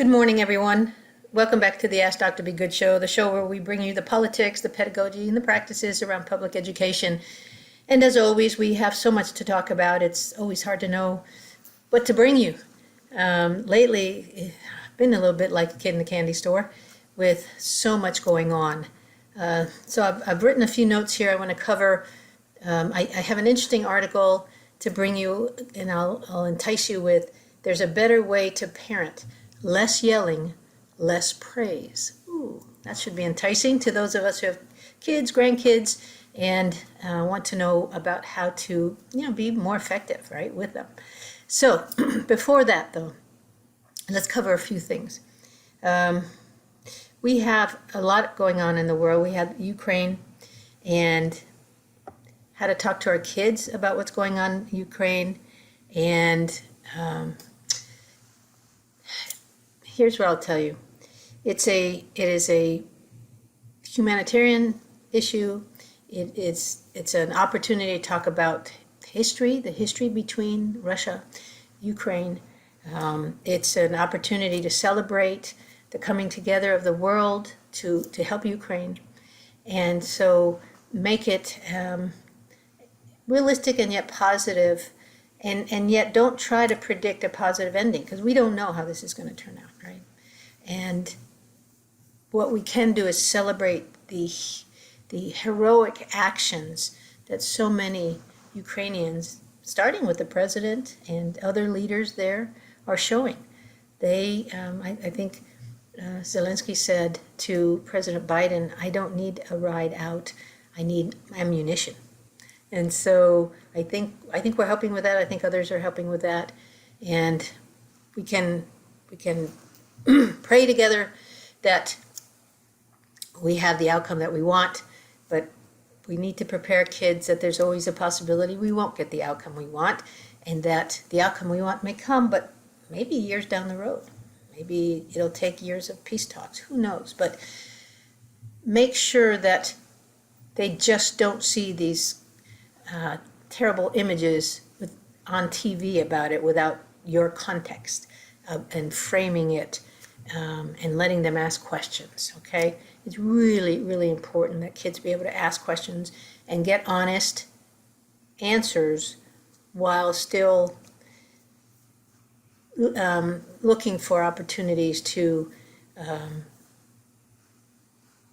Good morning, everyone. Welcome back to the Ask Dr. Be Good show, the show where we bring you the politics, the pedagogy, and the practices around public education. And as always, we have so much to talk about. It's always hard to know what to bring you. Lately, I've been a little bit like a kid in the candy store with so much going on. So I've written a few notes here I want to cover. I have an interesting article to bring you, and I'll entice you with, there's a better way to parent. Less yelling, less praise. Ooh, that should be enticing to those of us who have kids, grandkids, and want to know about how to, be more effective, right, with them. So before that, though, let's cover a few things. We have a lot going on in the world. We have Ukraine and how to talk to our kids about what's going on in Ukraine, and here's what I'll tell you. It is a humanitarian issue. It's an opportunity to talk about history, the history between Russia, Ukraine. It's an opportunity to celebrate the coming together of the world to help Ukraine. And so make it realistic and yet positive, and yet don't try to predict a positive ending, because we don't know how this is going to turn out, right? And what we can do is celebrate the heroic actions that so many Ukrainians, starting with the president and other leaders there, are showing. They, I think Zelensky said to President Biden, "I don't need a ride out, I need ammunition." And so I think we're helping with that. I think others are helping with that, and we can pray together that we have the outcome that we want. But we need to prepare kids that there's always a possibility we won't get the outcome we want, and that the outcome we want may come, but maybe years down the road. Maybe it'll take years of peace talks. Who knows? But make sure that they just don't see these terrible images on TV about it without your context and framing it and letting them ask questions, okay? It's really, really important that kids be able to ask questions and get honest answers while still looking for opportunities to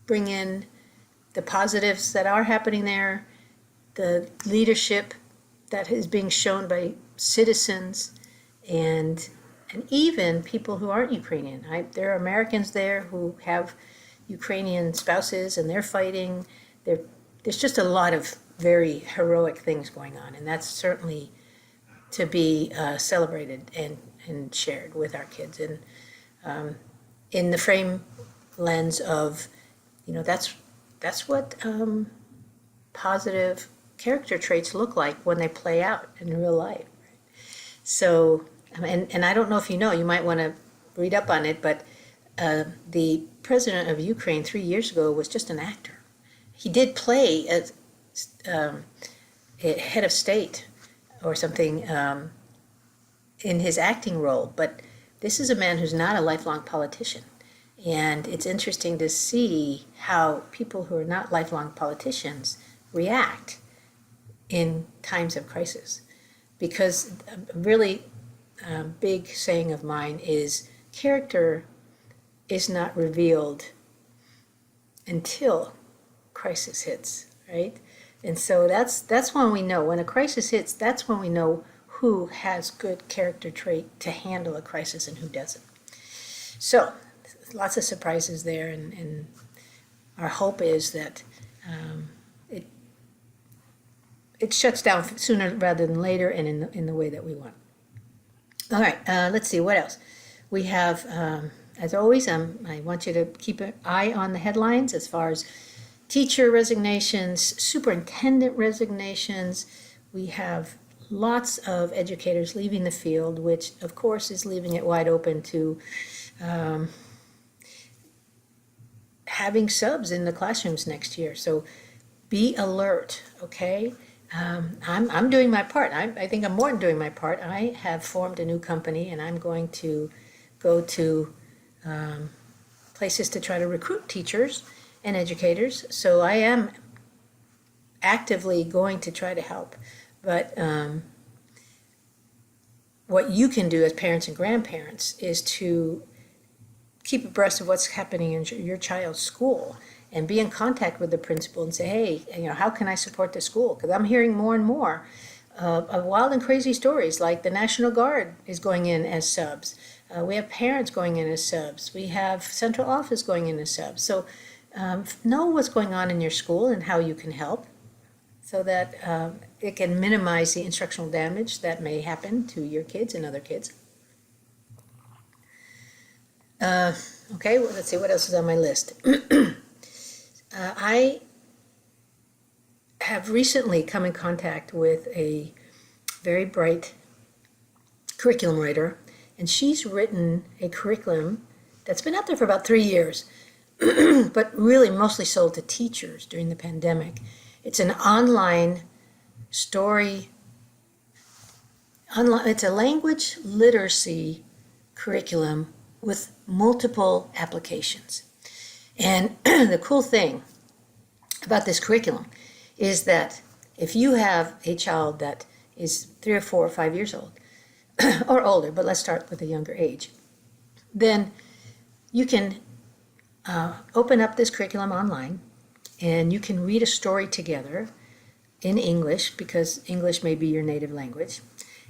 bring in the positives that are happening there, the leadership that is being shown by citizens, and even people who aren't Ukrainian. There are Americans there who have Ukrainian spouses, and they're fighting. There's just a lot of very heroic things going on, and that's certainly to be celebrated and shared with our kids. And in the frame lens of, that's what positive character traits look like when they play out in real life. So, and I don't know if you might want to read up on it, but the president of Ukraine 3 years ago was just an actor. He did play as a head of state or something in his acting role, but this is a man who's not a lifelong politician. And it's interesting to see how people who are not lifelong politicians react in times of crisis. Because a really big saying of mine is, character is not revealed until crisis hits, right? And so that's when we know. When a crisis hits, that's when we know who has good character trait to handle a crisis and who doesn't. So lots of surprises there, and our hope is that it shuts down sooner rather than later, and in the way that we want. All right, let's see, what else? We have, as always, I want you to keep an eye on the headlines as far as teacher resignations, superintendent resignations. We have lots of educators leaving the field, which of course is leaving it wide open to having subs in the classrooms next year. So be alert, okay? I'm doing my part. I think I'm more than doing my part. I have formed a new company, and I'm going to go to places to try to recruit teachers and educators. So I am actively going to try to help. But what you can do as parents and grandparents is to keep abreast of what's happening in your child's school and be in contact with the principal and say, hey, how can I support the school? Because I'm hearing more and more of wild and crazy stories, like the National Guard is going in as subs. We have parents going in as subs. We have central office going in as subs. So know what's going on in your school and how you can help so that it can minimize the instructional damage that may happen to your kids and other kids. Okay, well, let's see what else is on my list. I have recently come in contact with a very bright curriculum writer, and she's written a curriculum that's been out there for about 3 years, but really mostly sold to teachers during the pandemic. It's an online story, it's a language literacy curriculum with multiple applications. And the cool thing about this curriculum is that if you have a child that is 3 or 4 or 5 years old, or older, but let's start with a younger age, then you can open up this curriculum online and you can read a story together in English, because English may be your native language.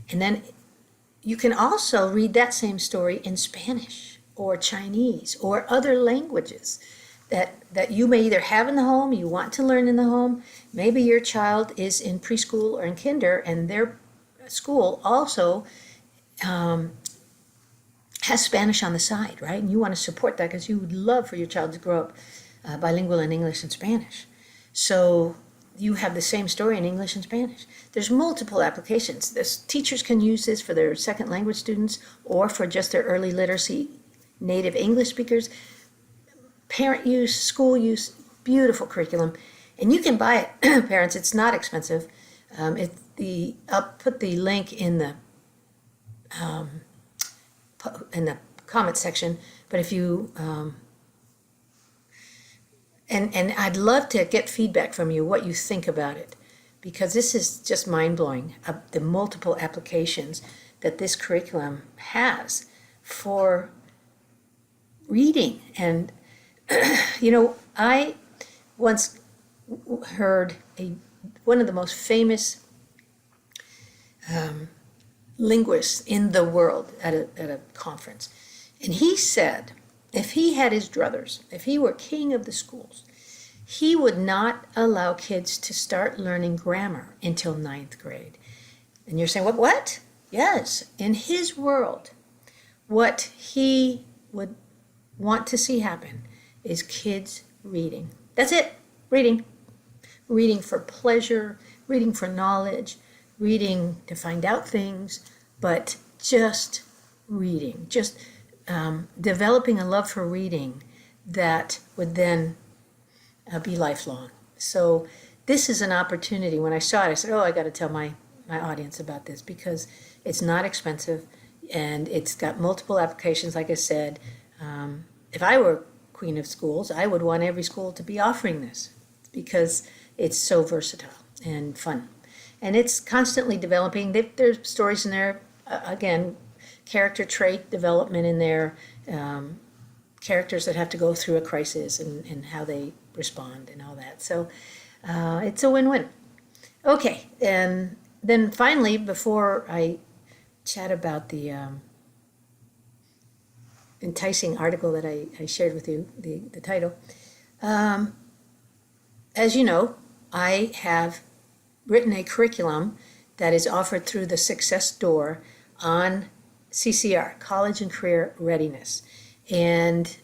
And then you can also read that same story in Spanish or Chinese or other languages that you may either have in the home, you want to learn in the home. Maybe your child is in preschool or in kinder and their school also has Spanish on the side, right? And you want to support that because you would love for your child to grow up bilingual in English and Spanish. So you have the same story in English and Spanish. There's multiple applications. Teachers can use this for their second language students or for just their early literacy native English speakers. Parent use, school use, beautiful curriculum. And you can buy it, parents, it's not expensive. I'll put the link in the comment section, but if you, and I'd love to get feedback from you, what you think about it, because this is just mind-blowing, the multiple applications that this curriculum has for reading. And, I once heard one of the most famous linguists in the world at a conference. And he said, if he had his druthers, if he were king of the schools, he would not allow kids to start learning grammar until 9th grade. And you're saying, what? Yes, in his world, what he would want to see happen is kids reading. That's it, reading. Reading for pleasure, reading for knowledge, reading to find out things, but just reading, just developing a love for reading that would then be lifelong. So this is an opportunity. When I saw it, I said, I got to tell my audience about this, because it's not expensive and it's got multiple applications. Like I said, if I were queen of schools, I would want every school to be offering this, because it's so versatile and fun. And it's constantly developing. There's stories in there, again, character trait development in there, characters that have to go through a crisis and how they respond and all that. So it's a win-win. Okay, and then finally, before I chat about the enticing article that I shared with you, the title, as you know, I have written a curriculum that is offered through the Success Door on CCR, College and Career Readiness. And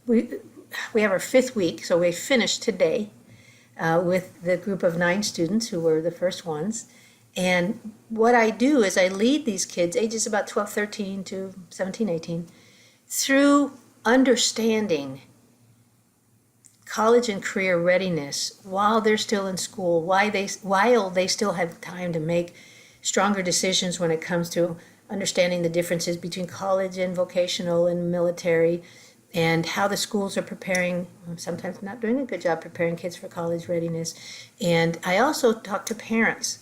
we have our 5th week, so we finished today with the group of 9 students who were the first ones. And what I do is I lead these kids, ages about 12, 13 to 17, 18, through understanding college and career readiness while they're still in school, while they still have time to make stronger decisions when it comes to understanding the differences between college and vocational and military, and how the schools are preparing, sometimes not doing a good job preparing kids for college readiness. And I also talk to parents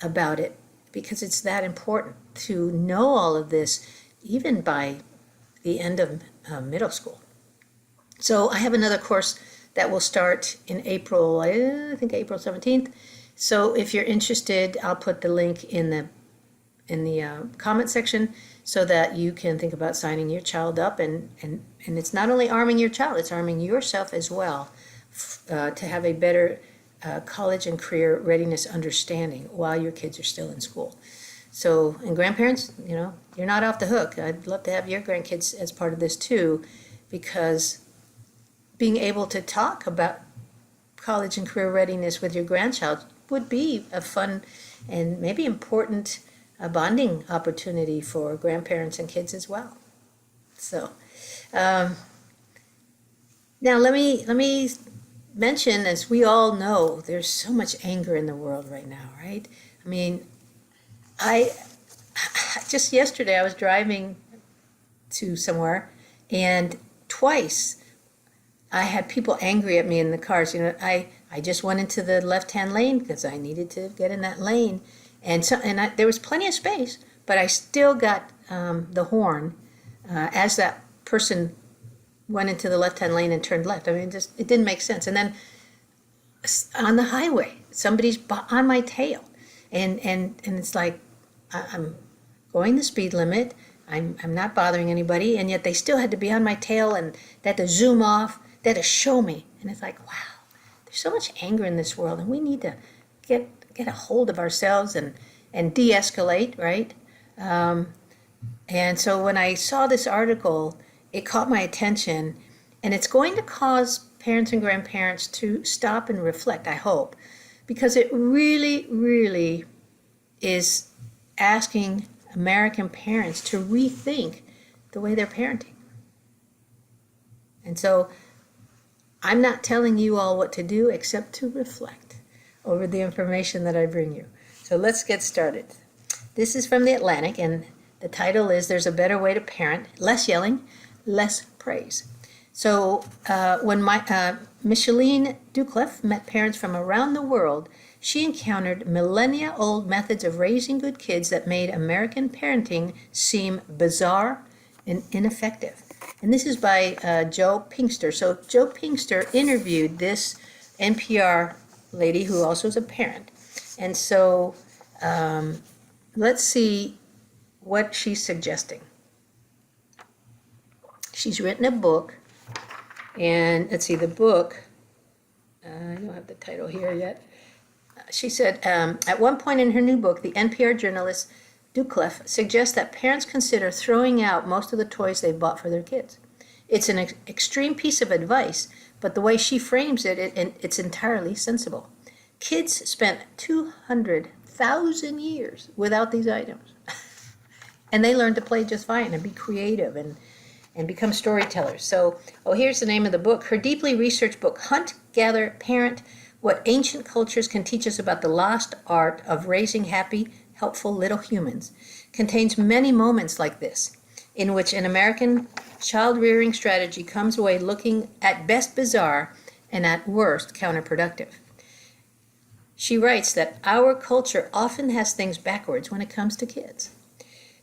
about it because it's that important to know all of this even by the end of middle school. So I have another course that will start in April, I think April 17th. So if you're interested, I'll put the link in the comment section so that you can think about signing your child up. And it's not only arming your child, it's arming yourself as well to have a better college and career readiness understanding while your kids are still in school. So, and grandparents, you're not off the hook. I'd love to have your grandkids as part of this too, because being able to talk about college and career readiness with your grandchild would be a fun and maybe important bonding opportunity for grandparents and kids as well. So now let me mention, as we all know, there's so much anger in the world right now, right? I mean, I just yesterday I was driving to somewhere, and twice I had people angry at me in the cars. I just went into the left-hand lane because I needed to get in that lane, and there was plenty of space, but I still got the horn as that person went into the left-hand lane and turned left. I mean, it didn't make sense. And then on the highway, somebody's on my tail, and it's like I'm going the speed limit. I'm not bothering anybody, and yet they still had to be on my tail, and they had to zoom off. They had to show me, and it's like, wow, there's so much anger in this world, and we need to get a hold of ourselves and de-escalate, right? And so when I saw this article, it caught my attention, and it's going to cause parents and grandparents to stop and reflect, I hope, because it really, really is asking American parents to rethink the way they're parenting. And so I'm not telling you all what to do except to reflect over the information that I bring you. So let's get started. This is from The Atlantic, and the title is There's a Better Way to Parent, Less Yelling, Less Praise. So when Micheline Ducliffe met parents from around the world, she encountered millennia-old methods of raising good kids that made American parenting seem bizarre and ineffective. And this is by Joe Pinkster. So Joe Pinkster interviewed this NPR lady who also is a parent. And so let's see what she's suggesting. She's written a book, and let's see, the book, I don't have the title here yet. She said, at one point in her new book, the NPR journalist Ducliffe suggests that parents consider throwing out most of the toys they bought for their kids. It's an extreme piece of advice, but the way she frames it, it's entirely sensible. Kids spent 200,000 years without these items, and they learned to play just fine and be creative and become storytellers. So, here's the name of the book. Her deeply researched book, Hunt, Gather, Parent, What Ancient Cultures Can Teach Us About the Lost Art of Raising Happy, Helpful Little Humans, contains many moments like this, in which an American child-rearing strategy comes away looking at best bizarre and at worst counterproductive. She writes that our culture often has things backwards when it comes to kids.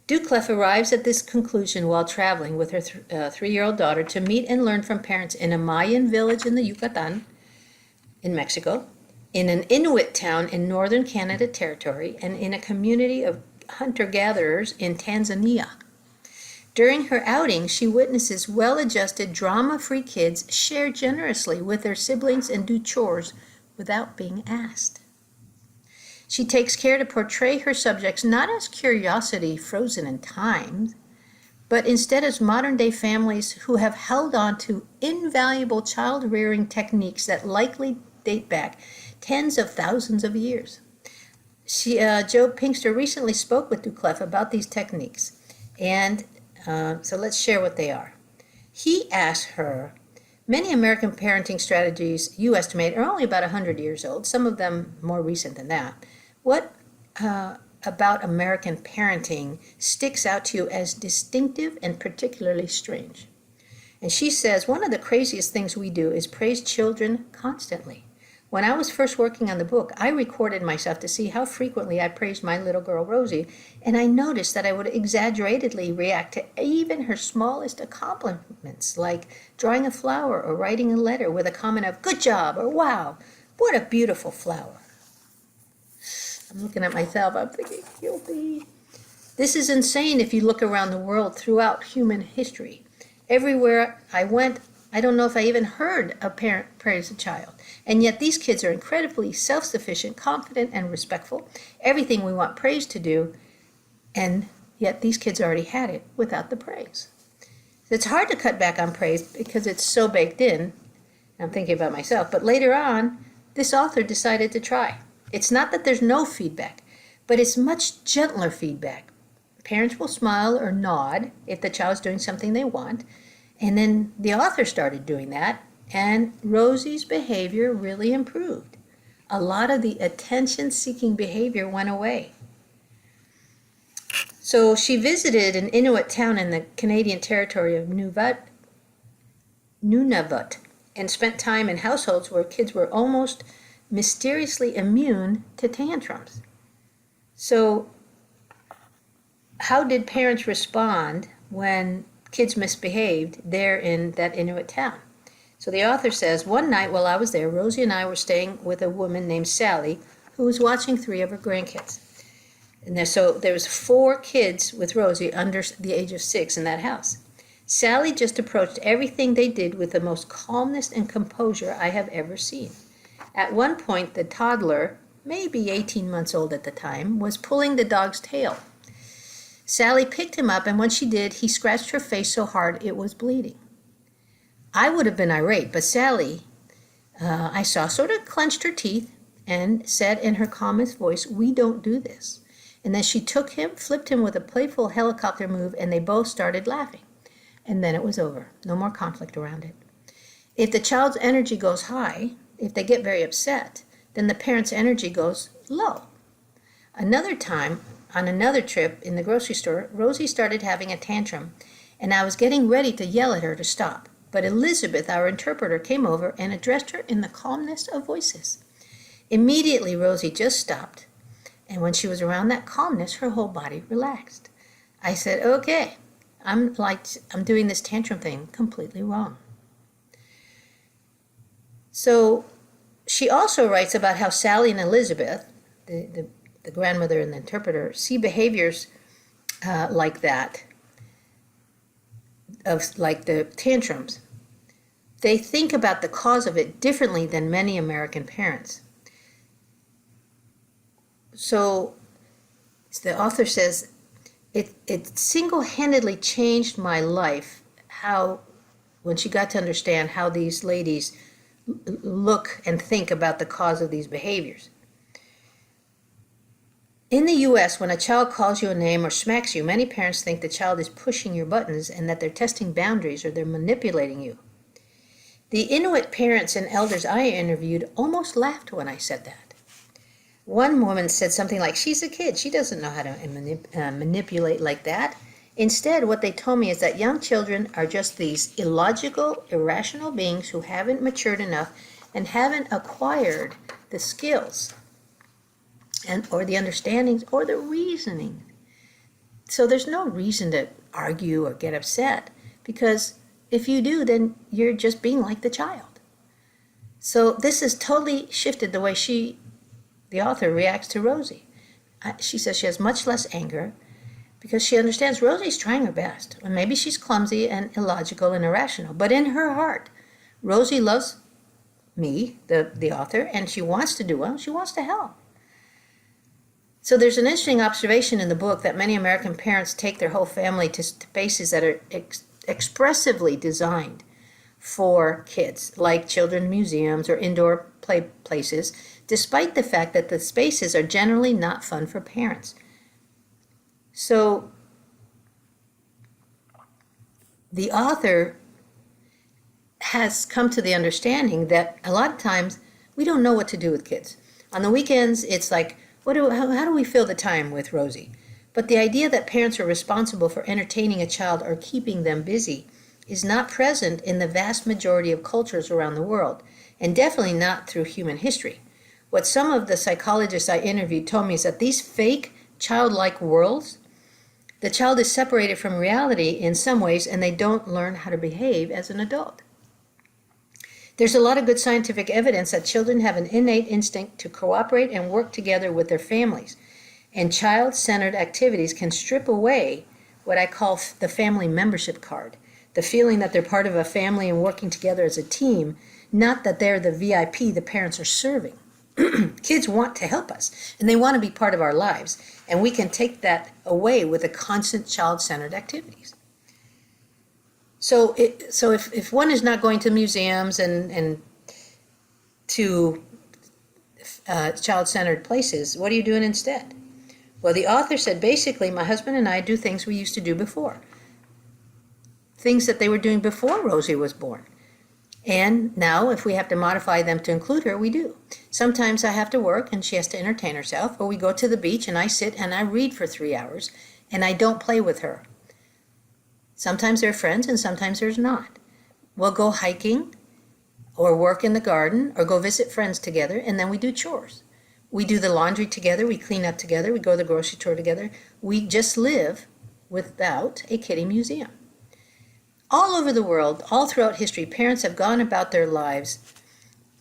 Ducliffe arrives at this conclusion while traveling with her 3-year-old daughter to meet and learn from parents in a Mayan village in the Yucatan, in Mexico, in an Inuit town in northern Canada Territory, and in a community of hunter-gatherers in Tanzania. During her outing, she witnesses well-adjusted, drama-free kids share generously with their siblings and do chores without being asked. She takes care to portray her subjects not as curiosity frozen in time, but instead as modern-day families who have held on to invaluable child-rearing techniques that likely date back tens of thousands of years. Joe Pinkster recently spoke with Ducliffe about these techniques, and so let's share what they are. He asked her, many American parenting strategies you estimate are only about 100 years old, some of them more recent than that. What about American parenting sticks out to you as distinctive and particularly strange? And she says, one of the craziest things we do is praise children constantly. When I was first working on the book, I recorded myself to see how frequently I praised my little girl Rosie, and I noticed that I would exaggeratedly react to even her smallest accomplishments, like drawing a flower or writing a letter with a comment of, "Good job," or "Wow, what a beautiful flower." I'm looking at myself, I'm thinking, guilty. This is insane if you look around the world throughout human history. Everywhere I went, I don't know if I even heard a parent praise a child. And yet these kids are incredibly self-sufficient, confident, and respectful. Everything we want praise to do, and yet these kids already had it without the praise. It's hard to cut back on praise because it's so baked in. I'm thinking about myself, but later on, this author decided to try. It's not that there's no feedback, but it's much gentler feedback. Parents will smile or nod if the child's doing something they want, and then the author started doing that, and Rosie's behavior really improved. A lot of the attention-seeking behavior went away. So she visited an Inuit town in the Canadian territory of Nunavut and spent time in households where kids were almost mysteriously immune to tantrums. So how did parents respond when kids misbehaved there in that Inuit town? So the author says, one night while I was there, Rosie and I were staying with a woman named Sally who was watching 3 of her grandkids. And there was 4 kids with Rosie under the age of 6 in that house. Sally just approached everything they did with the most calmness and composure I have ever seen. At one point, the toddler, maybe 18 months old at the time, was pulling the dog's tail. Sally picked him up, and when she did, he scratched her face so hard it was bleeding. I would have been irate, but Sally, I saw, sort of clenched her teeth and said in her calmest voice, "We don't do this." And then she took him, flipped him with a playful helicopter move, and they both started laughing. And then it was over. No more conflict around it. If the child's energy goes high, if they get very upset, then the parent's energy goes low. Another time, on another trip in the grocery store, Rosie started having a tantrum, and I was getting ready to yell at her to stop. But Elizabeth, our interpreter, came over and addressed her in the calmnest of voices. Immediately, Rosie just stopped, and when she was around that calmness, her whole body relaxed. I said, okay, I'm doing this tantrum thing completely wrong. So she also writes about how Sally and Elizabeth, the grandmother and the interpreter, see behaviors like that, of like the tantrums. They think about the cause of it differently than many American parents. So the author says, it single-handedly changed my life when she got to understand how these ladies look and think about the cause of these behaviors. In the U.S., when a child calls you a name or smacks you, many parents think the child is pushing your buttons and that they're testing boundaries or they're manipulating you. The Inuit parents and elders I interviewed almost laughed when I said that. One woman said something like, "She's a kid, she doesn't know how to manipulate like that." Instead, what they told me is that young children are just these illogical, irrational beings who haven't matured enough and haven't acquired the skills or the understandings or the reasoning. So there's no reason to argue or get upset, because if you do, then you're just being like the child. So this has totally shifted the way the author, reacts to Rosie. She says she has much less anger because she understands Rosie's trying her best. And maybe she's clumsy and illogical and irrational, but in her heart, Rosie loves me, the author, and she wants to do well. She wants to help. So there's an interesting observation in the book that many American parents take their whole family to spaces that are expressively designed for kids, like children's museums or indoor play places, despite the fact that the spaces are generally not fun for parents. So the author has come to the understanding that a lot of times we don't know what to do with kids. On the weekends, it's like, how do we fill the time with Rosie? But the idea that parents are responsible for entertaining a child or keeping them busy is not present in the vast majority of cultures around the world, and definitely not through human history. What some of the psychologists I interviewed told me is that these fake, childlike worlds, the child is separated from reality in some ways, and they don't learn how to behave as an adult. There's a lot of good scientific evidence that children have an innate instinct to cooperate and work together with their families. And child-centered activities can strip away what I call the family membership card, the feeling that they're part of a family and working together as a team, not that they're the VIP the parents are serving. Kids want to help us, and they want to be part of our lives, and we can take that away with the constant child-centered activities. So if one is not going to museums and to child-centered places, what are you doing instead? Well, the author said, basically, my husband and I do things we used to do before. Things that they were doing before Rosie was born. And now, if we have to modify them to include her, we do. Sometimes I have to work and she has to entertain herself, or we go to the beach and I sit and I read for 3 hours and I don't play with her. Sometimes there are friends and sometimes there's not. We'll go hiking or work in the garden or go visit friends together, and then we do chores. We do the laundry together, we clean up together, we go to the grocery store together. We just live without a kiddie museum. All over the world, all throughout history, parents have gone about their lives,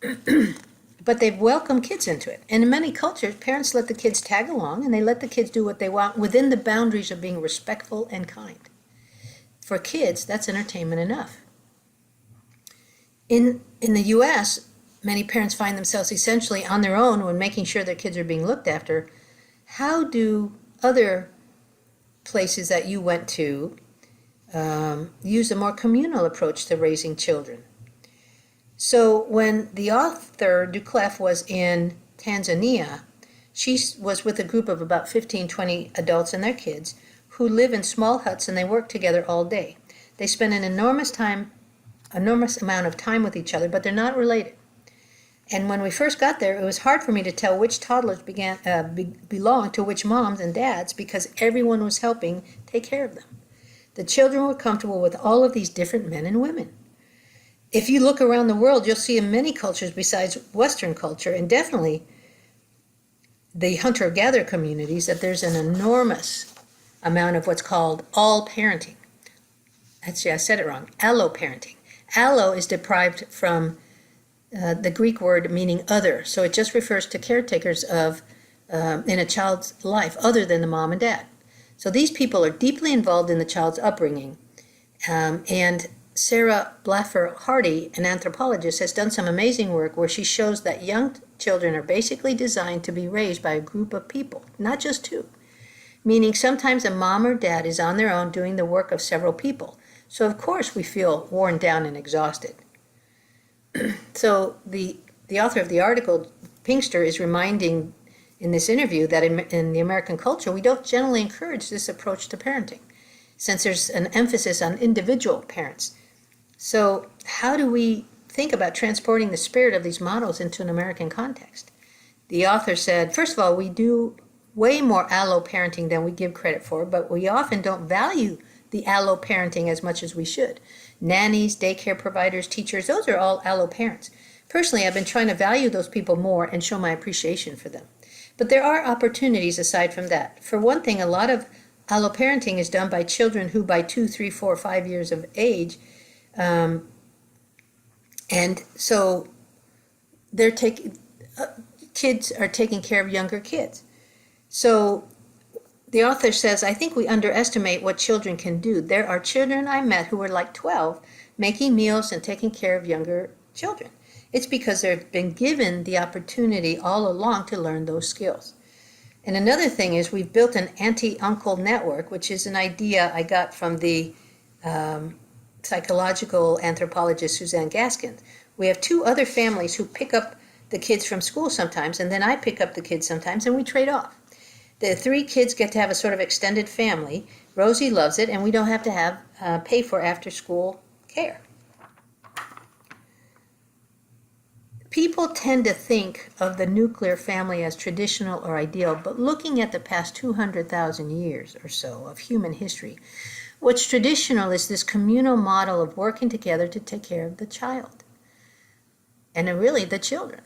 but they've welcomed kids into it. And in many cultures, parents let the kids tag along and they let the kids do what they want within the boundaries of being respectful and kind. For kids, that's entertainment enough. In the U.S., many parents find themselves essentially on their own when making sure their kids are being looked after. How do other places that you went to use a more communal approach to raising children? So when the author Duclef was in Tanzania, she was with a group of about 15, 20 adults and their kids who live in small huts and they work together all day. They spend an enormous amount of time with each other, but they're not related. And when we first got there, it was hard for me to tell which toddlers belonged to which moms and dads because everyone was helping take care of them. The children were comfortable with all of these different men and women. If you look around the world, you'll see in many cultures besides Western culture, and definitely the hunter-gatherer communities, that there's an enormous amount of what's called all parenting. Actually, I said it wrong. Allo-parenting. Allo is derived from the Greek word meaning other, so it just refers to caretakers of in a child's life other than the mom and dad. So these people are deeply involved in the child's upbringing, and Sarah Blaffer Hardy, an anthropologist, has done some amazing work where she shows that young children are basically designed to be raised by a group of people, not just two, meaning sometimes a mom or dad is on their own doing the work of several people. So of course we feel worn down and exhausted. So the author of the article, Pinkster, is reminding in this interview that in the American culture, we don't generally encourage this approach to parenting, since there's an emphasis on individual parents. So how do we think about transporting the spirit of these models into an American context? The author said, first of all, we do way more allo-parenting than we give credit for, but we often don't value the allo-parenting as much as we should. Nannies, daycare providers, teachers, those are all allo-parents. Personally, I've been trying to value those people more and show my appreciation for them. But there are opportunities aside from that. For one thing, a lot of allo-parenting is done by children who by 2, 3, 4, 5 years of age, and so they're kids are taking care of younger kids. So the author says, I think we underestimate what children can do. There are children I met who were like 12 making meals and taking care of younger children. It's because they've been given the opportunity all along to learn those skills. And another thing is we've built an auntie-uncle network, which is an idea I got from the psychological anthropologist Suzanne Gaskins. We have 2 other families who pick up the kids from school sometimes, and then I pick up the kids sometimes, and we trade off. The 3 kids get to have a sort of extended family. Rosie loves it, and we don't have to have pay for after-school care. people tend to think of the nuclear family as traditional or ideal, but looking at the past 200,000 years or so of human history, what's traditional is this communal model of working together to take care of the child, and really the children.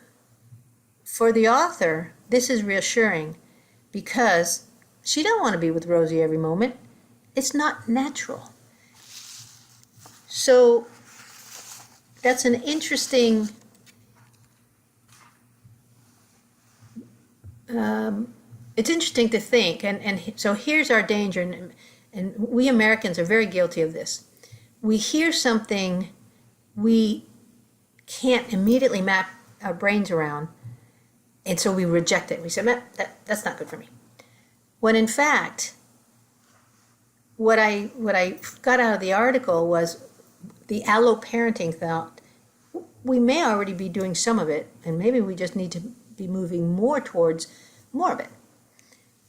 For the author, this is reassuring because she don't want to be with Rosie every moment. It's not natural. So that's an interesting it's interesting to think, and so here's our danger, and we Americans are very guilty of this. We hear something we can't immediately map our brains around, and so we reject it. We say, that's not good for me. When in fact, what I got out of the article was the allo-parenting thought. We may already be doing some of it, and maybe we just need to be moving more towards more of it,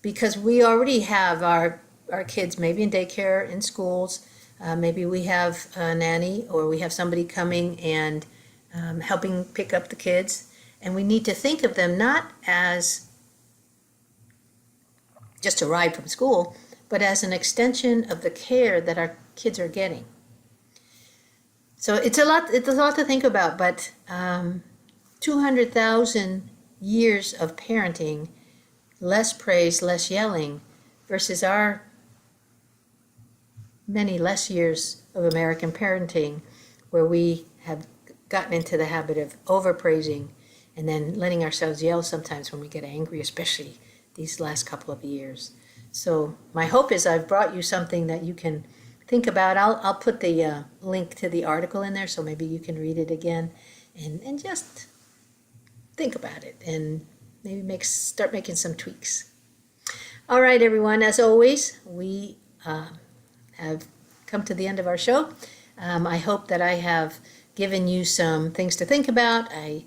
because we already have our kids maybe in daycare, in schools, maybe we have a nanny, or we have somebody coming and helping pick up the kids, and we need to think of them not as just a ride from school, but as an extension of the care that our kids are getting. So it's a lot to think about, but 200,000 years of parenting, less praise, less yelling, versus our many less years of American parenting, where we have gotten into the habit of overpraising and then letting ourselves yell sometimes when we get angry, especially these last couple of years. So my hope is I've brought you something that you can think about. I'll put the link to the article in there, so maybe you can read it again and just think about it and maybe start making some tweaks. All right, everyone, as always, we have come to the end of our show. I hope that I have given you some things to think about. I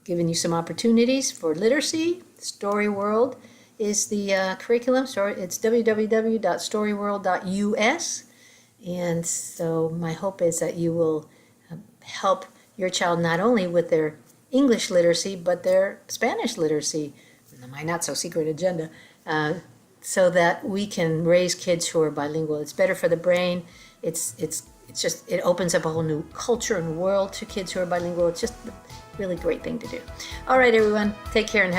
given you some opportunities for literacy. Story World is the curriculum. It's www.storyworld.us. And so my hope is that you will help your child not only with their English literacy, but their Spanish literacy, my not-so-secret agenda, so that we can raise kids who are bilingual. It's better for the brain. It opens up a whole new culture and world to kids who are bilingual. It's just a really great thing to do. All right, everyone, take care and have